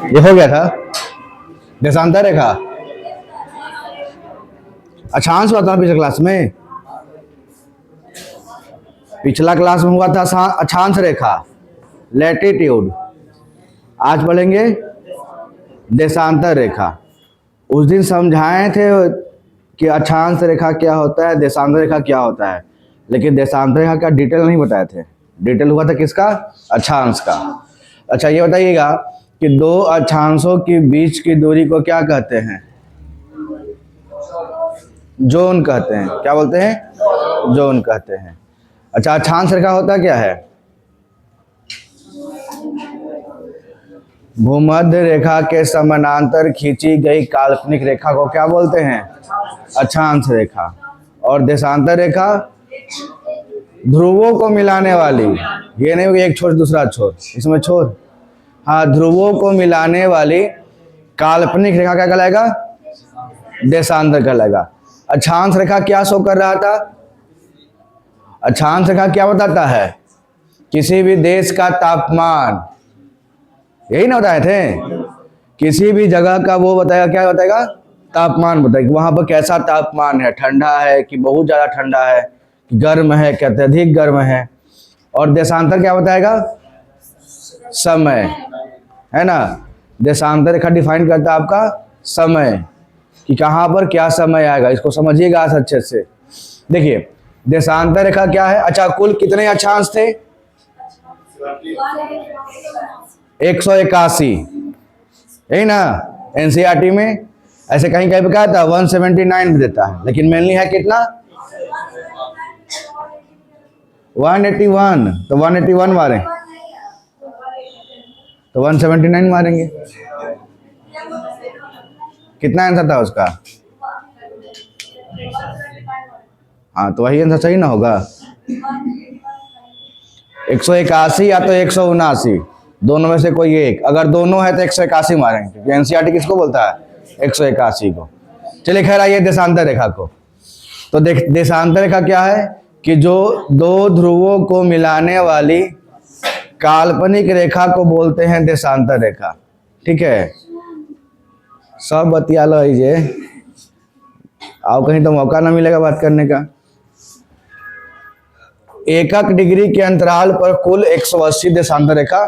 ये हो गया था देशांतर रेखा। अक्षांश हुआ था पिछले क्लास में, पिछला क्लास में हुआ था अक्षांश रेखा, लैटिट्यूड। आज पढ़ेंगे देशांतर रेखा। उस दिन समझाए थे कि अक्षांश रेखा क्या होता है, देशांतर रेखा क्या होता है, लेकिन देशांतर रेखा का डिटेल नहीं बताए थे। डिटेल हुआ था किसका? अक्षांश का। अच्छा ये बताइएगा कि दो अक्षांशों के बीच की दूरी को क्या कहते हैं? जोन कहते हैं। क्या बोलते हैं? जोन कहते हैं। अच्छा अक्षांश रेखा होता क्या है? भूमध्य रेखा के समानांतर खींची गई काल्पनिक रेखा को क्या बोलते हैं? अक्षांश रेखा। और देशांतर रेखा ध्रुवों को मिलाने वाली, ये नहीं कि एक छोर दूसरा छोर, इसमें छोर, हाँ, ध्रुवों को मिलाने वाली काल्पनिक रेखा क्या कहलाएगा? देशांतर कहलाएगा। अक्षांश रेखा क्या शो कर रहा था? अक्षांश रेखा क्या बताता है? किसी भी देश का तापमान, यही ना बताए थे? किसी भी जगह का वो बताएगा, क्या बताएगा? तापमान बताएगा। वहां पर कैसा तापमान है, ठंडा है कि बहुत ज्यादा ठंडा है, गर्म है कि अत्यधिक गर्म है। और देशांतर क्या बताएगा? समय, है ना? देशांतर रेखा डिफाइन करता है आपका समय, कि कहाँ पर क्या समय आएगा। इसको समझिएगा अच्छे से। देखिए देशांतर रेखा क्या है? अच्छा कुल कितने अक्षांश थे? 181, यही ना? एनसीईआरटी में ऐसे कहीं कहीं पे क्या था? 179 देता है, लेकिन मेनली है कितना? 181। तो 181 मारें तो 179 मारेंगे। कितना आंसर था उसका? हाँ तो वही आंसर सही ना होगा? 181 या तो 179, दोनों में से कोई एक। अगर दोनों है तो 181 मारेंगे, क्योंकि एनसीईआरटी किसको बोलता है? 181 को। चलिए खैर आइए देशांतर रेखा को। तो देशांतर रेखा क्या है? कि जो दो ध्रुवों को मिलाने वाली काल्पनिक रेखा को बोलते हैं देशांतर रेखा। ठीक है, सब बतिया लो ये, आओ कहीं तो मौका ना मिलेगा बात करने का। एकक डिग्री के अंतराल पर कुल 180 देशांतर रेखा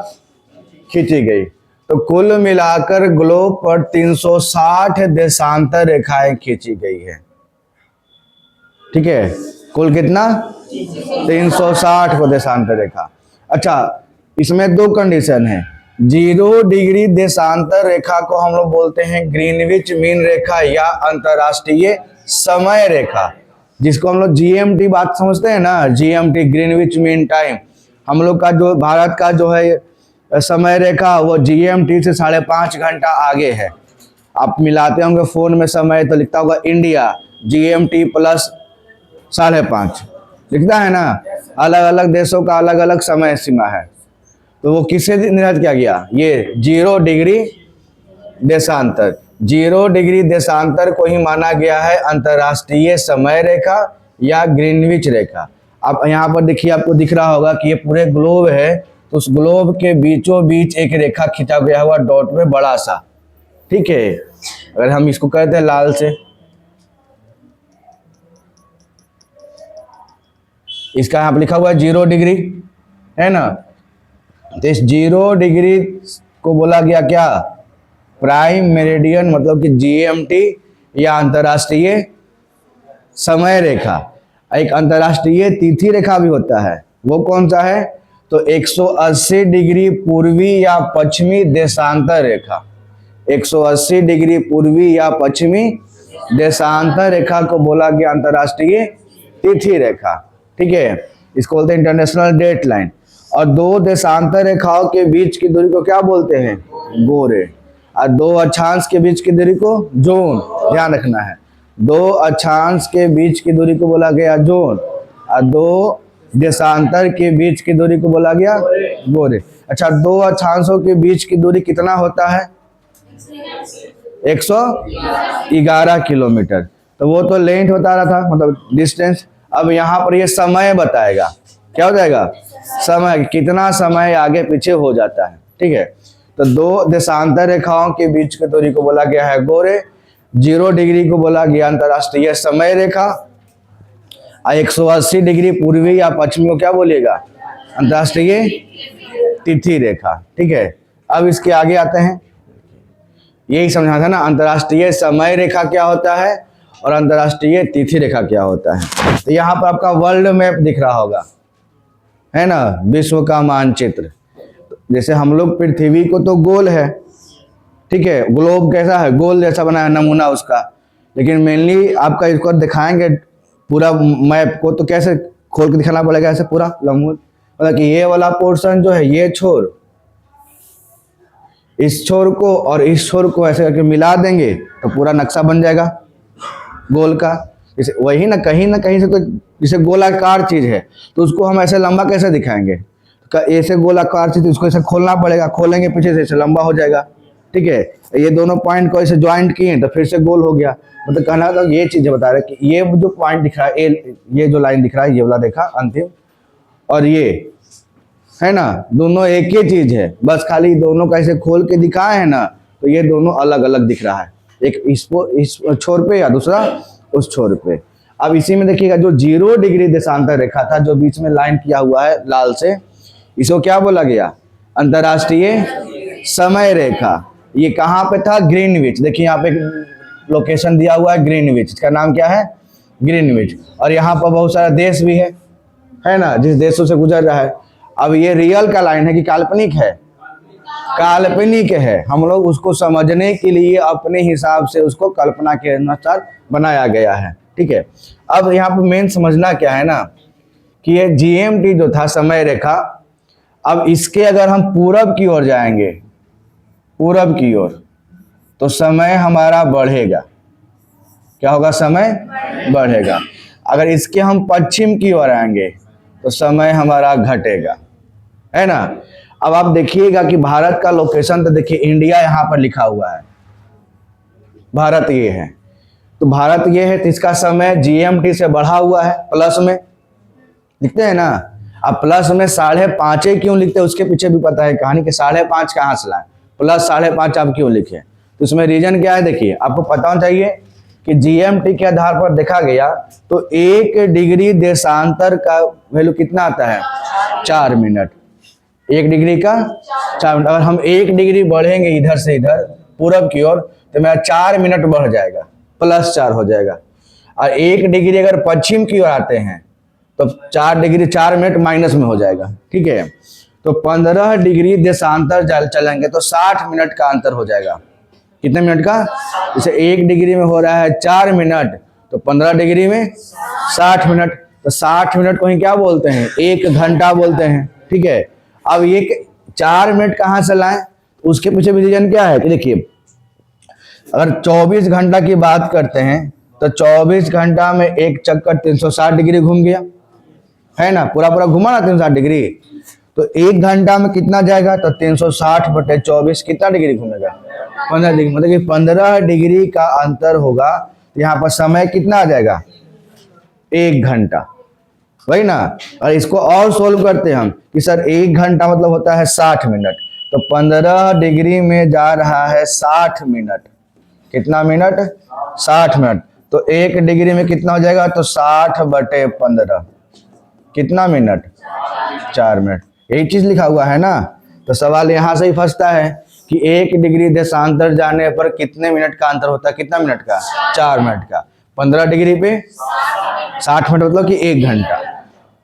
खींची गई। तो कुल मिलाकर ग्लोब पर 360 देशांतर रेखाएं खींची गई है। ठीक है, कुल कितना? 360 को देशांतर रेखा। अच्छा इसमें दो कंडीशन है। 0 डिग्री देशांतर रेखा को हम लोग बोलते हैं ग्रीनविच मीन रेखा या अंतरराष्ट्रीय समय रेखा, जिसको हम लोग जीएमटी बात समझते हैं ना, जीएमटी ग्रीनविच मीन टाइम। हम लोग का जो भारत का जो है समय रेखा वो जीएमटी से 5.5 घंटा आगे है। आप मिलाते होंगे फोन में समय तो लिखता होगा इंडिया, जीएमटी प्लस 5.5 लिखता है ना। अलग अलग देशों का अलग अलग समय सीमा है। तो वो किससे निर्धारित किया गया? ये 0 डिग्री देशांतर, 0 डिग्री देशांतर को ही माना गया है अंतर्राष्ट्रीय समय रेखा या ग्रीनविच रेखा। अब यहाँ पर देखिए, आपको दिख रहा होगा कि ये पूरे ग्लोब है, तो उस ग्लोब के बीचों बीच एक रेखा खींचा गया हुआ डॉट में बड़ा सा। ठीक है, अगर हम इसको कहते हैं लाल से, इसका यहाँ पर लिखा हुआ है 0 डिग्री, है ना? तो इस 0 डिग्री को बोला गया क्या? प्राइम मेरिडियन, मतलब कि जीएमटी या अंतरराष्ट्रीय समय रेखा। एक अंतरराष्ट्रीय तिथि रेखा भी होता है, वो कौन सा है? तो 180 डिग्री पूर्वी या पश्चिमी देशांतर रेखा। 180 डिग्री पूर्वी या पश्चिमी देशांतर रेखा को बोला गया अंतरराष्ट्रीय तिथि रेखा। ठीक है, इसको बोलते हैं इंटरनेशनल डेट लाइन। और दो देशांतर रेखाओं के बीच की दूरी को क्या बोलते हैं? गोरे। और दो अक्षांश के बीच की दूरी को जोन, ध्यान रखना है। दो अक्षांश के बीच की दूरी को बोला गया जोन, और दो देशांतर के बीच की दूरी को बोला गया गोरे। अच्छा दो अक्षांशों के बीच की दूरी कितना होता है? 111 किलोमीटर। तो वो तो लेंथ बता रहा था, मतलब डिस्टेंस। अब यहाँ पर ये समय बताएगा। क्या हो जाएगा? समय, कितना समय आगे पीछे हो जाता है। ठीक है, तो दो देशांतर रेखाओं के बीच की दूरी को बोला गया है गोरे, 0 डिग्री को बोला गया अंतरराष्ट्रीय समय रेखा, और 180 डिग्री पूर्वी या पश्चिमी को क्या बोलिएगा, अंतरराष्ट्रीय तिथि रेखा। ठीक है, अब इसके आगे आते हैं, यही समझा था ना, अंतरराष्ट्रीय समय रेखा क्या होता है और अंतरराष्ट्रीय तिथि रेखा क्या होता है। तो यहाँ पर आपका वर्ल्ड मैप दिख रहा होगा, है ना, विश्व का मानचित्र। जैसे हम लोग पृथ्वी को तो गोल है, ठीक है, ग्लोब कैसा है, गोल जैसा बना है नमूना उसका, लेकिन मेनली आपका इसको दिखाएंगे पूरा मैप को तो कैसे खोल के दिखाना पड़ेगा, ऐसे पूरा लंबूत, मतलब कि ये वाला पोर्शन जो है, ये छोर, इस छोर को और इस छोर को ऐसे करके मिला देंगे तो पूरा नक्शा बन जाएगा गोल का। जैसे वही ना कहीं से तो जैसे गोलाकार चीज है तो उसको हम ऐसे लंबा कैसे दिखाएंगे, ऐसे गोलाकार चीज उसको ऐसे खोलना पड़ेगा, खोलेंगे पीछे से ऐसे लंबा हो जाएगा। ठीक है, ये दोनों पॉइंट को ऐसे ज्वाइंट किए तो फिर से गोल हो गया। मतलब कहना तो ये चीजें बता रहे कि ये जो पॉइंट दिख रहा है, ये जो लाइन दिख रहा है, ये वाला देखा अंतिम, और ये है ना, दोनों एक ही चीज है, बस खाली दोनों का ऐसे खोल के दिखाए है ना, तो ये दोनों अलग अलग दिख रहा है, एक इस छोर पे या दूसरा उस छोर पे। अब इसी में देखिएगा जो 0 डिग्री देशांतर रेखा था, जो बीच में लाइन किया हुआ है लाल से, इसको क्या बोला गया, अंतरराष्ट्रीय समय रेखा। ये कहाँ पे था, ग्रीनविच। देखिए यहाँ पे लोकेशन दिया हुआ है ग्रीनविच, इसका नाम क्या है, ग्रीनविच। और यहाँ पर बहुत सारा देश भी है ना, जिस देशों से गुजर रहा है। अब ये रियल का लाइन है कि काल्पनिक है, काल्पनिक है, हम लोग उसको समझने के लिए अपने हिसाब से उसको कल्पना के अनुसार बनाया गया है। ठीक है, अब यहाँ पर मेन समझना क्या है ना, कि ये GMT जो था समय रेखा, अब इसके अगर हम पूरब की ओर जाएंगे, पूरब की ओर, तो समय हमारा बढ़ेगा। क्या होगा, समय बढ़ेगा। अगर इसके हम पश्चिम की ओर आएंगे तो समय हमारा घटेगा, है ना। अब आप देखिएगा कि भारत का लोकेशन तो देखिए, इंडिया यहाँ पर लिखा हुआ है, भारत ये है, तो भारत ये है, तो इसका समय GMT से बढ़ा हुआ है, प्लस में लिखते हैं ना। अब प्लस में 5.5 क्यों लिखते हैं, उसके पीछे भी पता है कहानी कि 5.5 कहाँ से लाए, प्लस 5.5 आप क्यों लिखे, तो उसमें रीजन क्या है। देखिए आपको पता होना चाहिए कि GMT के आधार पर देखा गया तो 1 डिग्री देशांतर का वैल्यू कितना आता है, 4 मिनट। 1 डिग्री का 4 मिनट। अगर हम 1 डिग्री बढ़ेंगे इधर से इधर पूरब की ओर तो मेरा 4 मिनट बढ़ जाएगा, +4 हो जाएगा। और 1 डिग्री अगर पश्चिम की ओर आते हैं तो 4 डिग्री 4 मिनट माइनस में हो जाएगा। ठीक है, तो 15 डिग्री देशांतर चलेंगे तो 60 मिनट का अंतर हो जाएगा। कितने मिनट का, जैसे 1 डिग्री में हो रहा है 4 मिनट, तो 15 डिग्री में 60 मिनट, तो 60 मिनट को ही क्या बोलते हैं, 1 घंटा बोलते हैं। ठीक है, अब ये 4 मिनट कहाँ से लाएं, उसके पीछे भी रीजन क्या है कि देखिए, अगर 24 घंटा की बात करते हैं तो 24 घंटा में एक चक्कर 360 डिग्री घूम गया, है ना, पूरा घुमा ना 360 डिग्री, तो 1 घंटा में कितना जाएगा, तो 360/24 कितना डिग्री घूमेगा, 15 डिग्री। मतलब कि 15 डिग्री का अंतर होगा, तो यहाँ पर समय कितना आ जाएगा, 1 घंटा, वही ना। और इसको और सोल्व करते हैं हम कि सर 1 घंटा मतलब होता है 60 मिनट, तो 15 डिग्री में जा रहा है 60 मिनट, कितना मिनट, 60 मिनट, तो 1 डिग्री में कितना हो जाएगा, तो 60/15 कितना मिनट, 4 मिनट। यही चीज लिखा हुआ है ना, तो सवाल यहाँ से ही फंसता है कि 1 डिग्री देशांतर जाने पर कितने मिनट का अंतर होता है, कितना मिनट का, 4 मिनट का। 15 डिग्री पे 60 मिनट मतलब कि 1 घंटा।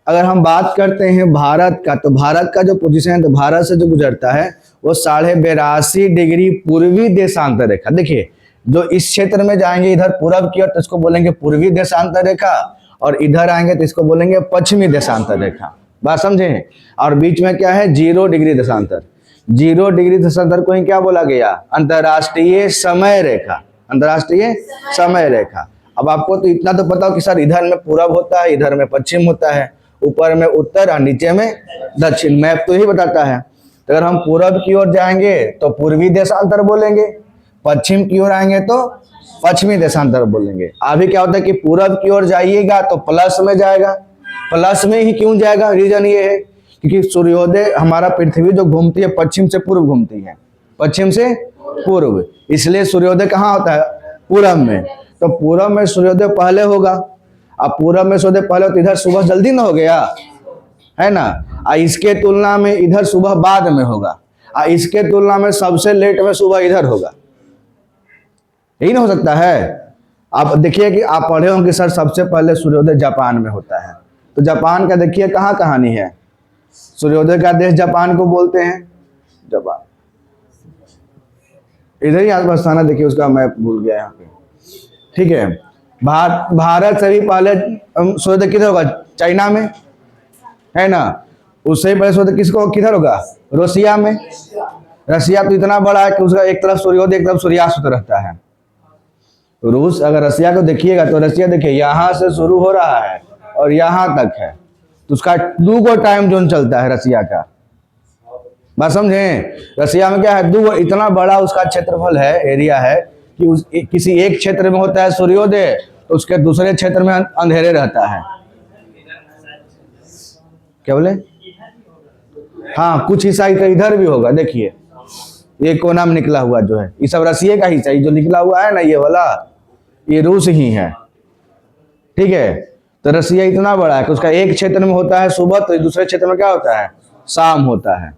अगर हम बात करते हैं भारत का, तो भारत का जो पोजीशन है, तो भारत से जो गुजरता है वो 82.5 डिग्री पूर्वी देशांतर रेखा। देखिए जो इस क्षेत्र में जाएंगे इधर पूरब की ओर तो इसको बोलेंगे पूर्वी देशांतर रेखा, और इधर आएंगे तो इसको बोलेंगे पश्चिमी देशांतर रेखा। बात समझे। और बीच में क्या है, 0 डिग्री देशांतर। 0 डिग्री देशांतर को ही क्या बोला गया, अंतरराष्ट्रीय समय रेखा, अंतरराष्ट्रीय समय रेखा। अब आपको तो इतना तो पता हो कि सर इधर में पूरब होता है, इधर में पश्चिम होता है, ऊपर में उत्तर और नीचे में दक्षिण। मैप तो यही बताता है। तो अगर हम पूरब की ओर जाएंगे तो पूर्वी देशांतर बोलेंगे, पश्चिम की ओर आएंगे तो पश्चिमी देशांतर बोलेंगे। अभी क्या होता है कि पूरब की ओर जाइएगा तो प्लस में जाएगा, प्लस में ही क्यों जाएगा, रीजन ये है क्योंकि सूर्योदय हमारा पृथ्वी जो घूमती है पश्चिम से पूर्व घूमती है, पश्चिम से पूर्व, इसलिए सूर्योदय कहाँ होता है? पूरब में। तो पूरब में सूर्योदय पहले होगा। अब पूरब में सूर्योदय पहले तो इधर सुबह जल्दी ना हो गया, है ना। इसके तुलना में इधर सुबह बाद में होगा, इसके तुलना में सबसे लेट में सुबह इधर होगा, यही ना हो सकता है। आप देखिए कि आप पढ़े होंगे सर सबसे पहले सूर्योदय जापान में होता है। तो जापान का देखिए कहाँ कहानी है, सूर्योदय का देश जापान को बोलते हैं, जापान इधर ही आसपास थाना, देखिए उसका मैप भूल गया यहाँ पे, ठीक है। भारत से भी पहले सूर्योदय किधर होगा? चाइना में, है ना। उससे पहले सूर्योदय किसको किधर होगा? रूसिया में। रसिया तो इतना बड़ा है कि उसका एक तरफ सूर्योदय एक तरफ सूर्यास्त रहता है। रूस, अगर रसिया को देखिएगा तो रसिया देखिए यहाँ से शुरू हो रहा है और यहाँ तक है, तो उसका 2 गो टाइम जोन चलता है रसिया का। बात समझें? रसिया में क्या है, 2 गो, इतना बड़ा उसका क्षेत्रफल है, एरिया है कि किसी एक क्षेत्र में होता है सूर्योदय तो उसके दूसरे क्षेत्र में अंधेरे रहता है। क्या बोले? हाँ, कुछ हिस्सा इधर भी होगा, देखिए ये कोना में निकला हुआ जो है ये सब रसिया का हिस्सा, जो निकला हुआ है ना ये वाला, ये रूस ही है, ठीक है। तो रसिया इतना बड़ा है कि उसका एक क्षेत्र में होता है सुबह तो दूसरे क्षेत्र में क्या होता है? शाम होता है।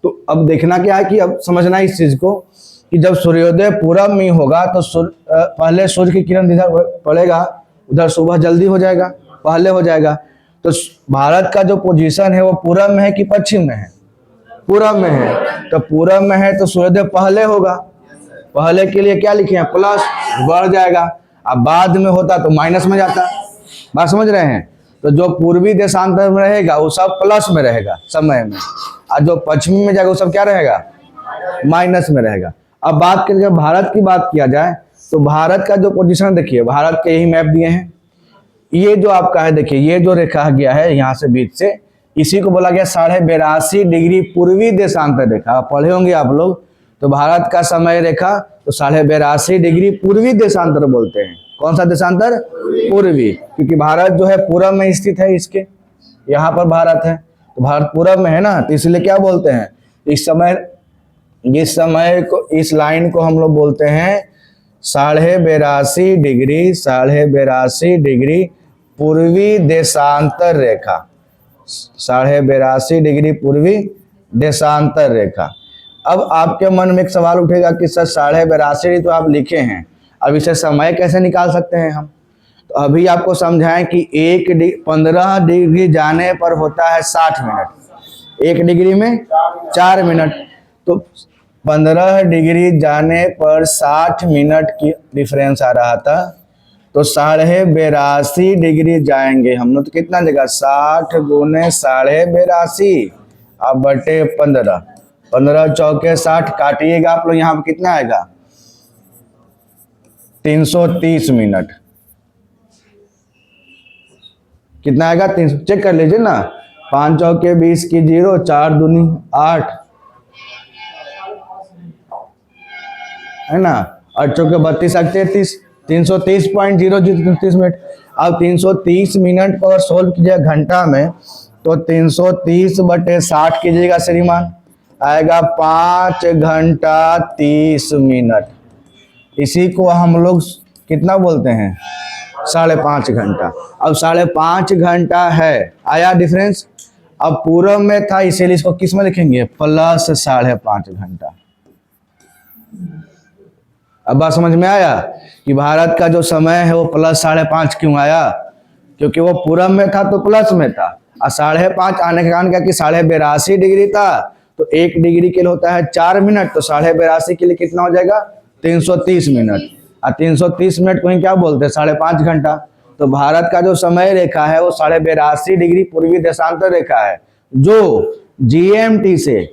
तो अब देखना क्या है कि अब समझना इस चीज को कि जब सूर्योदय पूरब में होगा तो पहले सूर्य की किरण इधर पड़ेगा, उधर सुबह जल्दी हो जाएगा, पहले हो जाएगा। तो भारत का जो पोजीशन है वो पूरब में है कि पश्चिम में है? पूरब में है। तो पूरब में है तो सूर्योदय पहले होगा, पहले के लिए क्या लिखे हैं? प्लस, बढ़ जाएगा। अब बाद में होता तो माइनस में जाता। बात समझ रहे हैं? तो जो पूर्वी देशांतर में रहेगा वो सब प्लस में रहेगा समय में, और जो पश्चिमी में जाएगा वो सब क्या रहेगा? माइनस में रहेगा। अब बात करें, जब भारत की बात किया जाए तो भारत का जो पोजीशन देखिए, भारत के यही मैप दिए हैं, ये जो आपका है देखिए, ये जो रेखा गया है यहाँ से बीच से, इसी को बोला गया 82.5 डिग्री पूर्वी देशांतर रेखा। पढ़े होंगे आप लोग। तो भारत का समय रेखा तो 82.5 डिग्री पूर्वी देशांतर बोलते हैं। कौन सा देशांतर? पूर्वी, क्योंकि भारत जो है पूरब में स्थित है, इसके यहाँ पर भारत है, तो भारत पूरब में है ना, तो इसलिए क्या बोलते हैं, इस समय को, इस लाइन को हम लोग बोलते हैं 82.5 डिग्री, 82.5 डिग्री पूर्वी देशांतर रेखा, 82.5 डिग्री पूर्वी देशांतर रेखा। अब आपके मन में एक सवाल उठेगा कि सर 82.5 तो आप लिखे हैं, अब इसे समय कैसे निकाल सकते हैं हम? तो अभी आपको समझाएं कि 15 डिग्री जाने पर होता है 60 मिनट, 1 डिग्री में 4 मिनट, तो 15 डिग्री जाने पर 60 मिनट की डिफरेंस आ रहा था। तो 82.5 डिग्री जाएंगे हम लोग तो कितना देगा? 60 गुने 82.5 अब बटे 15, 15 चौके 60, काटिएगा आप लोग, यहाँ पर कितना आएगा? 330 मिनट। कितना आएगा? 300, चेक कर लीजिए ना, 5 चौके 20 की 0, 4 दूनी 8, है ना, 8 चौके 32, 33, 330.0 मिनट। अब 330 मिनट को अगर सोल्व कीजिएगा घंटा में तो 330 बटे 60 कीजिएगा श्रीमान, आएगा 5 घंटा 30 मिनट। इसी को हम लोग कितना बोलते हैं? 5.5 घंटा। अब 5.5 घंटा है, आया डिफरेंस। अब पूरब में था इसीलिए इसको किस में लिखेंगे? प्लस 5.5 घंटा। अब बात समझ में आया कि भारत का जो समय है वो प्लस 5.5 क्यों आया? क्योंकि वो पूरब में था तो प्लस में था, और 5.5 आने के कारण क्या कि 82.5 डिग्री था, तो 1 डिग्री के लिए होता है 4 मिनट, तो 82.5 के लिए कितना हो जाएगा? 330 मिनट। और 330 मिनट को ही क्या बोलते हैं? 5.5 घंटा। तो भारत का जो समय रेखा है वो 82.5 डिग्री पूर्वी देशांतर रेखा है, जो GMT से,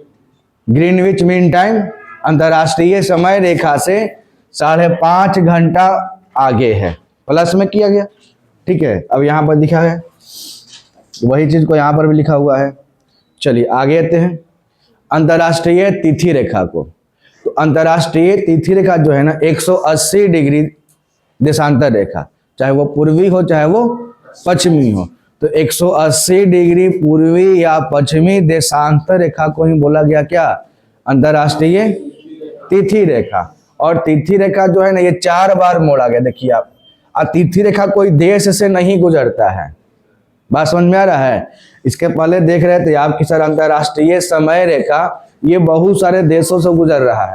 ग्रीनविच मीन टाइम, अंतरराष्ट्रीय समय रेखा से 5.5 घंटा आगे है, प्लस में किया गया, ठीक है। अब यहाँ पर लिखा है वही चीज को यहाँ पर भी लिखा हुआ है। चलिए आगे आते हैं अंतरराष्ट्रीय तिथि रेखा को। तो अंतरराष्ट्रीय तिथि रेखा जो है ना 180 डिग्री देशांतर रेखा, चाहे वो पूर्वी हो चाहे वो पश्चिमी हो, तो 180 डिग्री पूर्वी या पश्चिमी देशांतर रेखा को ही बोला गया क्या? अंतरराष्ट्रीय तिथि रेखा। और तिथि रेखा जो है ना, ये 4 बार मोड़ा गया। देखिए आप, तिथि रेखा कोई देश से नहीं गुजरता है। बात समझ में आ रहा है? इसके पहले देख रहे थे आप कि सर अंतरराष्ट्रीय समय रेखा ये बहुत सारे देशों से गुजर रहा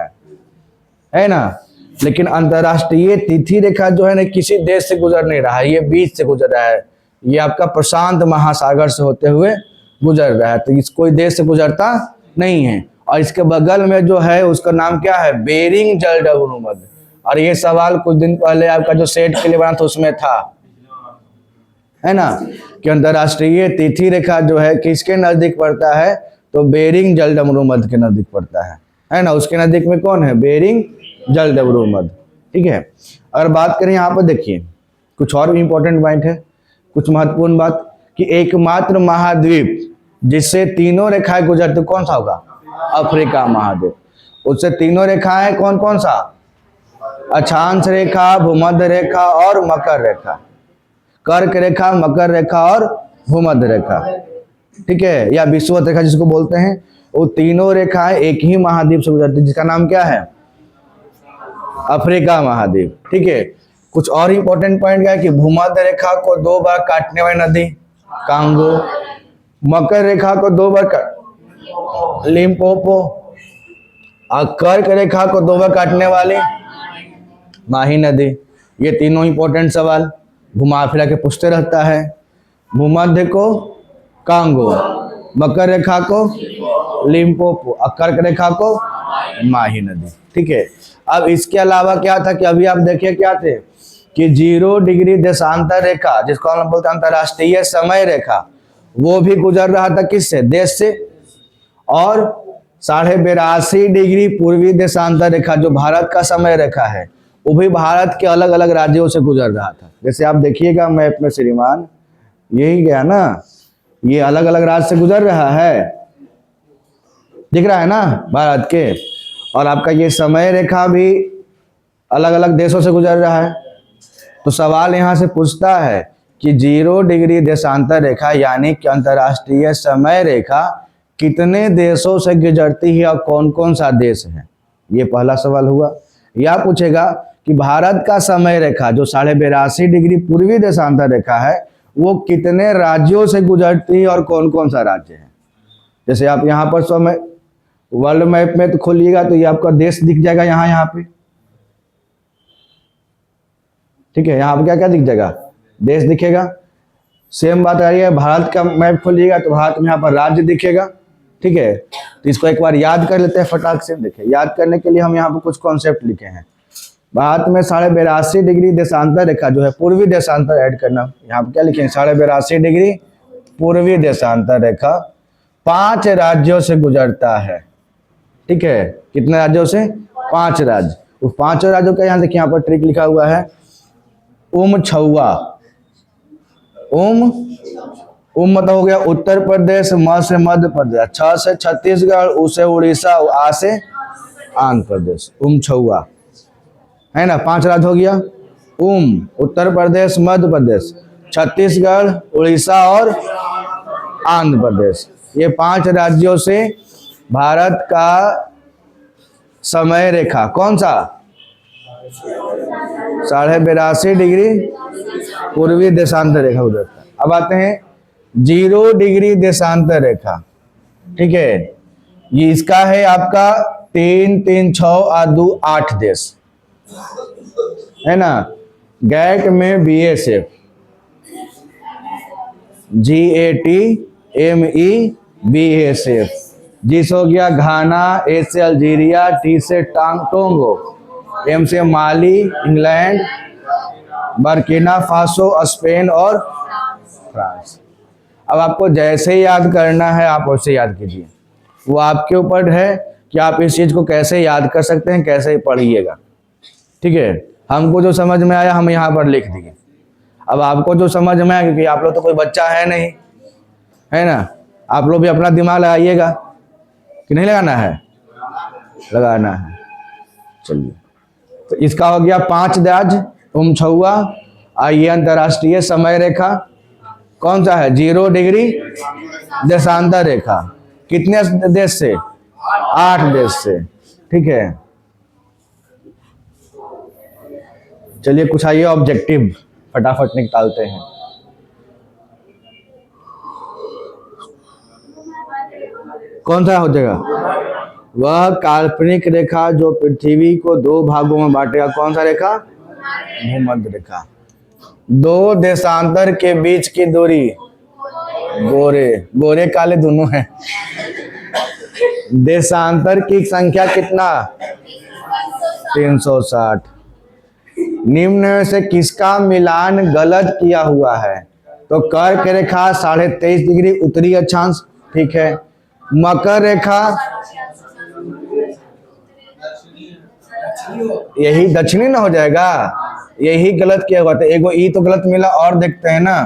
है ना। लेकिन अंतरराष्ट्रीय तिथि रेखा जो है ना, किसी देश से गुजर नहीं रहा है, ये बीच से गुजर रहा है। ये आपका प्रशांत महासागर से होते हुए गुजर रहा है, तो इस कोई देश से गुजरता नहीं है। और इसके बगल में जो है उसका नाम क्या है? बेरिंग जलडमरूमध्य। और ये सवाल कुछ दिन पहले आपका जो सेट के लिए बना था उसमें था, है ना, कि अंतरराष्ट्रीय तिथि रेखा जो है किसके नजदीक पड़ता है? तो बेरिंग जलडमरूमध्य के नजदीक पड़ता है ना। उसके नजदीक में कौन है? बेरिंग जलडमरूमध्य। ठीक है। अगर बात करें यहाँ पर, देखिए कुछ और भी इंपॉर्टेंट पॉइंट है, कुछ महत्वपूर्ण बात, कि एकमात्र महाद्वीप जिससे तीनों रेखाएं गुजरती, कौन सा होगा? अफ्रीका महाद्वीप। उससे तीनों रेखाएं कौन कौन सा? अक्षांश रेखा, भूमध्य रेखा और मकर रेखा। कर्क रेखा, मकर रेखा और भूमध्य रेखा। ठीक है, या विषुवत रेखा जिसको बोलते हैं। वो तीनों रेखाएं एक ही महाद्वीप से गुजरती है, जिसका नाम क्या है? अफ्रीका महाद्वीप। ठीक है। कुछ और इंपॉर्टेंट पॉइंट क्या है कि भूमध्य रेखा को 2 बार काटने वाली नदी कांगो, मकर रेखा को 2 बार लिम्पोपो, और कर्क रेखा को 2 बार काटने वाली माही नदी। ये तीनों इंपॉर्टेंट सवाल घुमा फिरा के पूछते रहता है। भूमध्य को कांगो, मकर रेखा को लिम्पोपो और कर्क रेखा को माही नदी। ठीक है। अब इसके अलावा क्या था कि अभी आप देखिए क्या थे कि 0 डिग्री देशांतर रेखा, जिसको हम बोलते हैं अंतरराष्ट्रीय समय रेखा, वो भी गुजर रहा था किससे? देश से। और 82.5 डिग्री पूर्वी देशांतर रेखा जो भारत का समय रेखा है, वो भी भारत के अलग अलग राज्यों से गुजर रहा था। जैसे आप देखिएगा मैप में श्रीमान, यही गया ना, ये अलग अलग राज्य से गुजर रहा है, दिख रहा है ना भारत के। और आपका ये समय रेखा भी अलग अलग देशों से गुजर रहा है। तो सवाल यहाँ से पूछता है कि 0 डिग्री देशांतर रेखा यानी कि अंतरराष्ट्रीय समय रेखा कितने देशों से गुजरती है और कौन कौन सा देश है? ये पहला सवाल हुआ। या पूछेगा कि भारत का समय रेखा जो 82.5 डिग्री पूर्वी देशांतर रेखा है, वो कितने राज्यों से गुजरती है और कौन कौन सा राज्य है? जैसे आप यहाँ पर समय वर्ल्ड मैप में तो खोलिएगा तो ये आपका देश दिख जाएगा यहाँ पे। ठीक है, यहाँ पे क्या क्या दिख जाएगा? देश दिखेगा। सेम बात आ रही है, भारत का मैप खोलिएगा तो भारत में यहाँ पर राज्य दिखेगा। ठीक है, तो इसको एक बार याद कर लेते हैं फटाक से। देखिए, याद करने के लिए हम यहाँ पर कुछ कॉन्सेप्ट लिखे हैं। भारत में 82.5 डिग्री देशांतर रेखा जो है, पूर्वी देशांतर ऐड करना, यहाँ पर क्या लिखे हैं? 82.5 डिग्री पूर्वी देशांतर रेखा 5 राज्यों से गुजरता है। ठीक है, कितने राज्यों से? 5 राज्य। उस 5 राज्यों का यहाँ देखिए, यहाँ पर ट्रिक लिखा हुआ है, छौवा। मतलब हो गया उत्तर प्रदेश, म से मध्य प्रदेश, छ से छत्तीसगढ़, उ से उड़ीसा, आ से आंध्र प्रदेश, छौवा है ना। 5 राज्य हो गया, उत्तर प्रदेश, मध्य प्रदेश, छत्तीसगढ़, उड़ीसा और आंध्र प्रदेश। ये 5 राज्यों से भारत का समय रेखा कौन सा? 82.5 डिग्री पूर्वी देशांतर रेखा गुजरता है। अब आते हैं 0 डिग्री देशांतर रेखा। ठीक है, ये इसका है आपका 3, 3, 6 और 2, 8 देश है ना। गैट में BSF, GATME BSF, जी से हो गया घाना, A से अल्जीरिया, T से टोंगो, M से माली, इंग्लैंड, बर्किना फासो, स्पेन और फ्रांस। अब आपको जैसे याद करना है आप वैसे याद कीजिए, वो आपके ऊपर है कि आप इस चीज़ को कैसे याद कर सकते हैं, कैसे पढ़िएगा। ठीक है, हमको जो समझ में आया हम यहाँ पर लिख दिए। अब आपको जो समझ में आया, क्योंकि आप लोग तो कोई बच्चा है नहीं, है ना, आप लोग भी अपना दिमाग लगाइएगा कि नहीं लगाना है? लगाना है। चलिए, तो इसका हो गया 5 राज्य, छौवा। ये अंतर्राष्ट्रीय समय रेखा कौन सा है? 0 डिग्री देशांतर रेखा। कितने देश से? 8 देश से। ठीक है, चलिए कुछ आइए ऑब्जेक्टिव फटाफट निकालते हैं। कौन सा हो जाएगा? वह काल्पनिक रेखा जो पृथ्वी को 2 भागों में बांटेगा। कौन सा रेखा? भूमध्य रेखा। 2 देशांतर के बीच की दूरी, गोरे गोरे काले दोनों हैं। देशांतर की संख्या कितना? 360। निम्न में से किसका मिलान गलत किया हुआ है? तो कर्क रेखा 23.5 डिग्री उत्तरी अक्षांश, ठीक है। मकर रेखा यही दक्षिणी ना हो जाएगा, यही गलत किया हुआ था। एगो ई तो गलत मिला, और देखते हैं ना।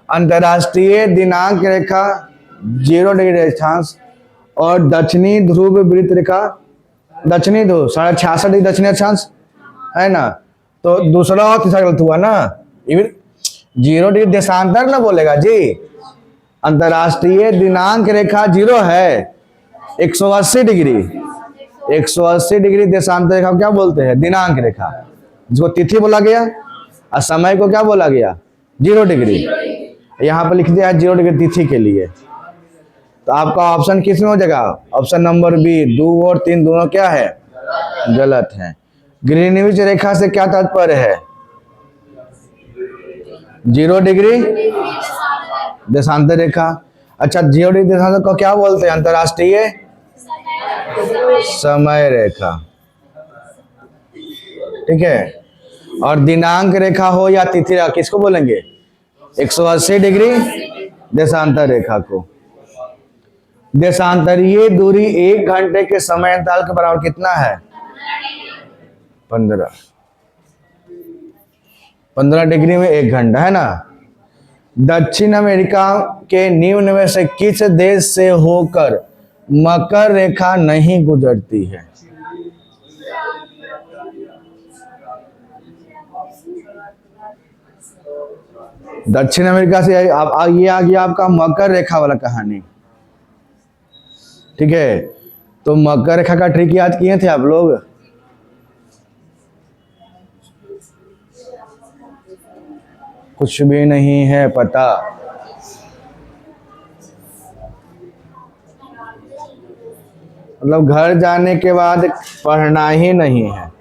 अंतरराष्ट्रीय दिनांक रेखा 0 डिग्री अक्षांश और दक्षिणी ध्रुव वृत्त रेखा, दक्षिणी ध्रुव 66.5 डिग्री दक्षिणी अक्षांश है ना। तो दूसरा और तीसरा गलत हुआ ना। 0 डिग्री देशांतर ना बोलेगा जी। अंतरराष्ट्रीय दिनांक रेखा 0 है, 180 डिग्री। 180 डिग्री देशांतर रेखा क्या बोलते हैं? दिनांक रेखा, जिसको तिथि बोला गया, और समय को क्या बोला गया? 0 डिग्री। यहाँ पर लिख दिया है 0 डिग्री तिथि के लिए। तो आपका ऑप्शन किस में हो जाएगा? ऑप्शन नंबर बी, 2 और 3 दोनों क्या है? गलत है। ग्रीनविच रेखा से क्या तात्पर्य है? 0 डिग्री देशांतर रेखा। अच्छा, 0 डिग्री देशांतर को क्या बोलते हैं? अंतरराष्ट्रीय समय रेखा, ठीक है। और दिनांक रेखा हो या तिथि रेखा, किसको बोलेंगे? 180 डिग्री देशांतर रेखा को। देशांतरीय दूरी 1 घंटे के समय अंतराल के बराबर कितना है? 15 डिग्री में 1 घंटा है ना। दक्षिण अमेरिका के निम्न में से किस देश से होकर मकर रेखा नहीं गुजरती है? दक्षिण अमेरिका से ये आ गया आपका मकर रेखा वाला कहानी, ठीक है। तो मकर रेखा का ट्रिक याद किए थे आप लोग? कुछ भी नहीं है पता। मतलब घर जाने के बाद पढ़ना ही नहीं है।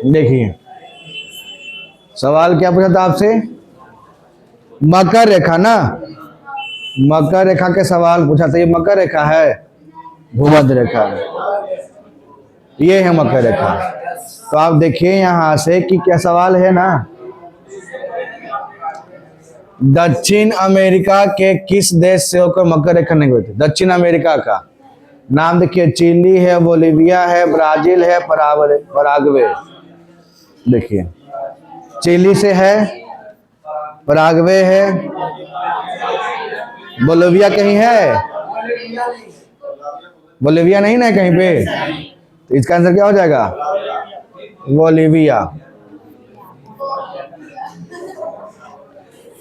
देखिए सवाल क्या पूछा था आपसे? मकर रेखा ना, मकर रेखा के सवाल पूछा था। ये मकर रेखा है, भूमध्य रेखा है, ये है मकर रेखा। तो आप देखिए यहां से कि क्या सवाल है ना। दक्षिण अमेरिका के किस देश से होकर मकर रेखा नहीं गुजरती? दक्षिण अमेरिका का नाम देखिए, चिली है, बोलिविया है, ब्राजील है, पराग्वे। देखिए चिली से है, पराग्वे है, बोलिविया कहीं है? बोलिविया नहीं ना कहीं पे। तो इसका आंसर क्या हो जाएगा? बोलिविया।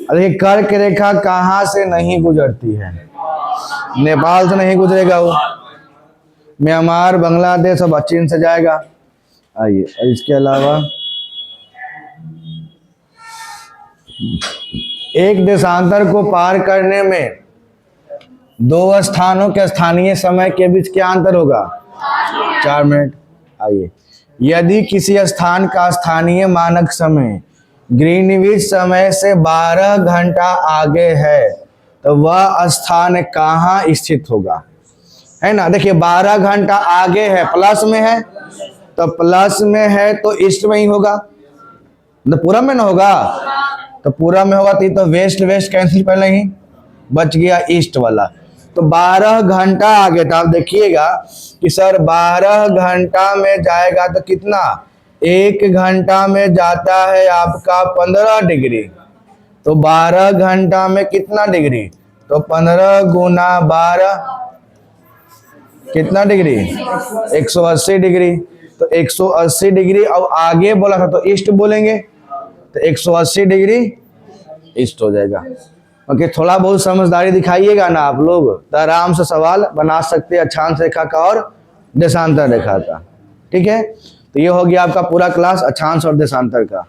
अरे कर्क रेखा कहाँ से नहीं गुजरती है? नेपाल से नहीं गुजरेगा वो, म्यांमार, बांग्लादेश और चीन से जाएगा। आइए, और इसके अलावा एक देशांतर को पार करने में 2 स्थानों के स्थानीय समय के बीच क्या अंतर होगा? 4 मिनट। आइए, यदि किसी स्थान का स्थानीय मानक समय ग्रीनविच समय से 12 घंटा आगे है तो वह स्थान कहाँ स्थित होगा? है ना। देखिए 12 घंटा आगे है, प्लस में है, तो प्लस में है तो ईस्ट में ही होगा। तो पूरा में ना होगा, तो पूरा में होगा तो वेस्ट वेस्ट कैंसिल पहले ही बच गया ईस्ट वाला। तो 12 घंटा आगे था। आप देखिएगा कि सर 12 घंटा में जाएगा तो कितना, 1 घंटा में जाता है आपका 15 डिग्री, तो 12 घंटा में कितना डिग्री, तो 15 गुना 12 कितना डिग्री, 180 डिग्री। तो 180 डिग्री, अब आगे बोला था तो ईस्ट बोलेंगे, तो 180 डिग्री ईस्ट हो जाएगा। ओके, थोड़ा बहुत समझदारी दिखाइएगा ना आप लोग, तो आराम से सवाल बना सकते हैं अक्षांश रेखा का और देशांतर रेखा का। ठीक है, तो ये हो गया आपका पूरा क्लास अक्षांश और देशांतर का।